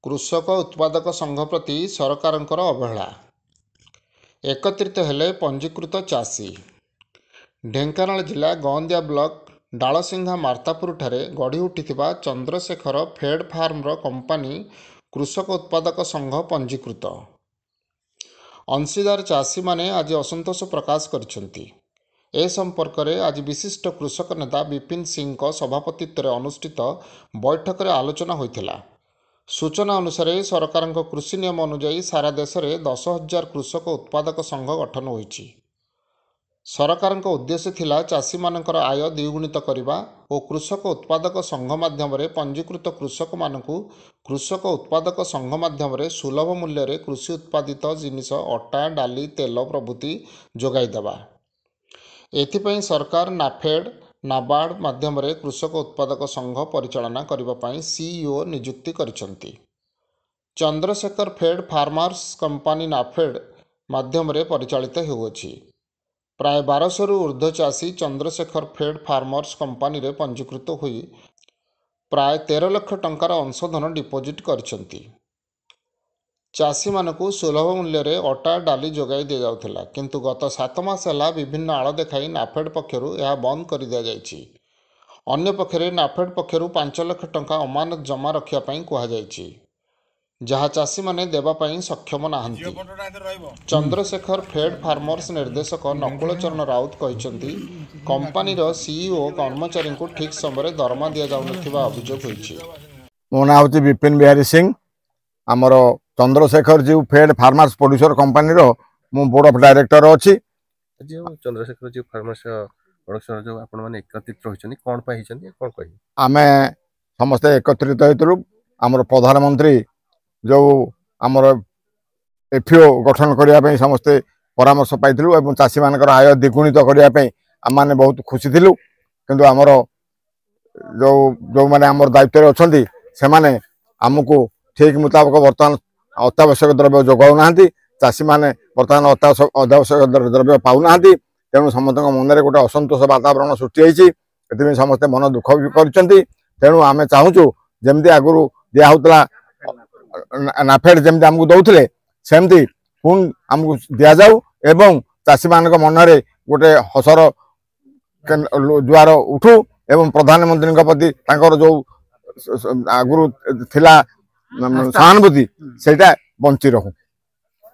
कृषक उत्पादक संघ प्रति सरकारଙ୍କର अवहेला। एकत्रित हेले पंजीकृत चाषी। ढेंकानाल जिला गौंदिया ब्लॉक डालसिंघा मार्तापुर ठारे गढ़ी उठिथिबा चंद्रशेखर फेड फार्मर कंपानी कृषक उत्पादक संघ पंजीकृत। अंशीदार चाषी माने आज असंतोष प्रकाश करिसेंती। ए संपर्क में आज विशिष्ट कृषक नेता विपिन सिंह सभापतित्व अनुष्ठित बैठक में आलोचना होइथिला। सूचना अनुसार सरकार कृषि नियम अनुजाई सारा देश में 10,000 कृषक उत्पादक संघ गठन होइछि। सरकार उद्देश्य थिला चाषी मानकर आय द्विगुणित करने और कृषक उत्पादक संघ माध्यम पंजीकृत कृषक मानकु कृषक उत्पादक संघ माध्यम सुलभ मूल्य रे कृषि उत्पादित जिनिस अटा डाली तेल प्रभृति जोगाई देवा। एथिपाई सरकार नाफेड नाबार्ड माध्यम कृषक उत्पादक संघ परिचालना करने सीईओ नियुक्ति करिसेंती। Chandrashekhar fed farmers company NAFED माध्यम परिचालित होउछि। प्राय 1200 रु ऊर्ध्व चाषी चंद्रशेखर फेड फार्मर्स कंपानी रे पंजीकृत होई प्राय 13 लाख टंकार अंशधन डिपोजिट करिसेंती। चाषी मानकु सुलभ मूल्य रे अटा डाली जोगाई दि जाउथिला, किंतु गत 7 मास ହେଲା विभिन्न आड़ देखाई नाफेड पक्षरु यह बंद कर दिया जायछि। अन्य पक्षरे नाफेड पक्षरु 5 लाख टंका अमानत जमा रखिया पई कुहा जायछि, जहा चाषी माने देबा पई सक्षम नाहंती। चंद्रशेखर फेड फार्मर्स निर्देशक नकुल चरण राउत कहिसंती कंपानी रो सीईओ कर्मचारी को ठीक समय दरमा दिया जाउ नथिबा अभियोग होइछि। मो नाम होछि विपिन बिहारी सिंह। आमर Chandrashekhar ji fade farmers producer company रो मु बोर्ड ऑफ डायरेक्टर अछि। चंद्रशेखर जी फार्मर्स प्रोडक्शन जो आपण माने एकत्रित होइछनी कोन पय हिचनी कोन कहि आमे समस्त एकत्रित हेतु आमर प्रधानमंत्री जो आमर एफओ गठन करिया पय समस्त परामर्श पाइथिलु एवं चाषी मानकर आय द्विगुणित करिया पय आम माने बहुत खुशी थिलु। किंतु आमर जो जो माने आमर दायित्व रे अछंती से माने हमकु ठीक मुताबिक बर्तमान अत्यावश्यक द्रव्य जोगाऊ नाहंती। चाषी माने बर्तमान अत्यावश्यक द्रव्य पाउ नाहंती। तेणु समस्त मन में गोटे असंतोष वातावरण सृष्टि होइछि। एथि समस्ते मन दुख भी करछंती। तेणु आमे चाहूछु जेमती आगुरु दिया होतला नाफेड जेमती हमकु दउथिले सेमती पुन हमकु दिया जाऊ एवं चाषी मानक मन रे गोटे हसर द्वार उठू एवं प्रधानमंत्री प्रति तांकर जो आगुरु थिला सहानुभूति सेटा बंची रहू।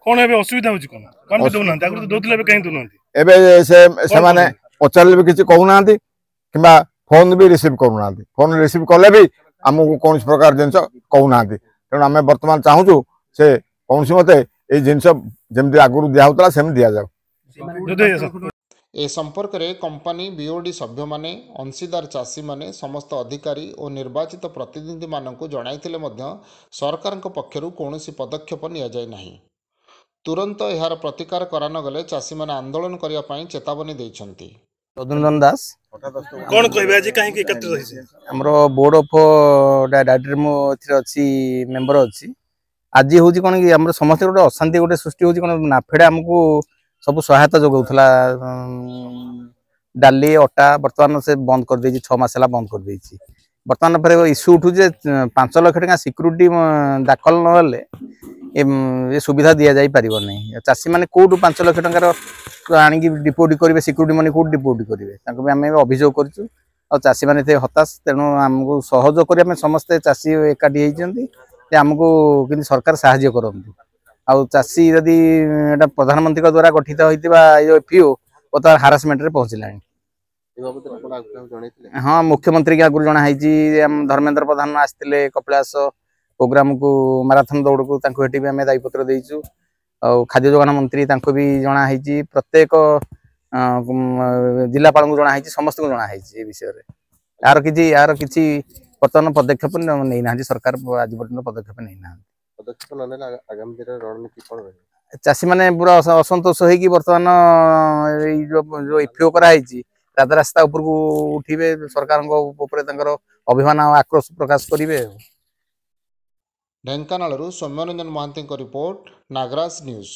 कोन एबे असुविधा होछि कोन कोन दउना आगुरु तो दउतले एबे कहीं दउना एबे से माने पचारले भी किछि कहू नांती किबा फोन भी रिसीव करू नांती। फोन रिसीव कले भी हमकु कोन प्रकार जिंस कहू नांती। तेणु आमे वर्तमान चाहूछु से कोनसी मते ए जिंस जेमति आगुरु दिया होतला सेम दिया जाऊ। ए संपर्क में कंपानी बीओडी सभ्य माने अंशीदार चाषी माने समस्त अधिकारी और निर्वाचित प्रतिनिधि मानक जणाइथिले मध्य सरकार पक्षरु कौनसी पदक्षेप निया जाय नाही। तुरंत यार प्रतिकार करान गले चाषी माने आंदोलन करिया पई चेतावनी दैछंती। रघुनंदन दास कोन कहबे आज काहे के एकत्रित होइसे हमरो बोर्ड ऑफ डायरेक्टर मो एथि अछि मेंबर अछि। आज होउछि कोन कि हमर समस्त गोटे अशांति गोटे सृष्टि होउछि कोन नाफेड हमकु सब सहायता जोगाउथला डाली अटा वर्तमान से बंद कर देछि। 6 मास हला बंद कर देछि। वर्तमान पर इश्यू उठु जे 5 लाख टका सिक्युरिटी दाखल न होले ये सुविधा दिया जाई परिबो नै। चाषी माने कोडु 5 लाख टका आनी की डिपोजिट करिवे सिक्युरिटी मनी कोड डिपोजिट करिवे ताको भी हमें अभियोग करछु। और चाषी माने थे हताश। तेणु हमको सहयोग करिया में समस्त चाषी एकाठी हेइचंती जे हमको किंतु सरकार सहायता करंतु। आ चाषी यदि एटा प्रधानमंत्री द्वारा गठित होइतिबा यो एफओ पता हारासमेंट रे पहुंचलानी। हाँ मुख्यमंत्री के आगुर जना हाइची धर्मेंद्र प्रधान आस्तिले कपिलास प्रोग्राम को मैराथन दौड़ को तांको हेटी भी हमें दायीपत्र देइछु। और खाद्य जोगान मंत्री तांको भी जना हाइची प्रत्येक जिलापाल को जना हाइची समस्त को जना हाइची ए विषय रे यार किछि वर्तमान पदक्षेप नै नाहंती। सरकार आज पर्यंत पदक्षेप नै नाहंती। पदक्षेप ननेला आगामी दिन रणनीति कोन रही चाषी माने पूरा असंतोष होई कि वर्तमान जो एफओ करा हाइची रास्ता ऊपर को उठिबे सरकार ऊपर तांकर अभिमान आक्रोश प्रकाश करिवे। ढेंकानालरू सौम्यरंजन महांती रिपोर्ट नागराज न्यूज।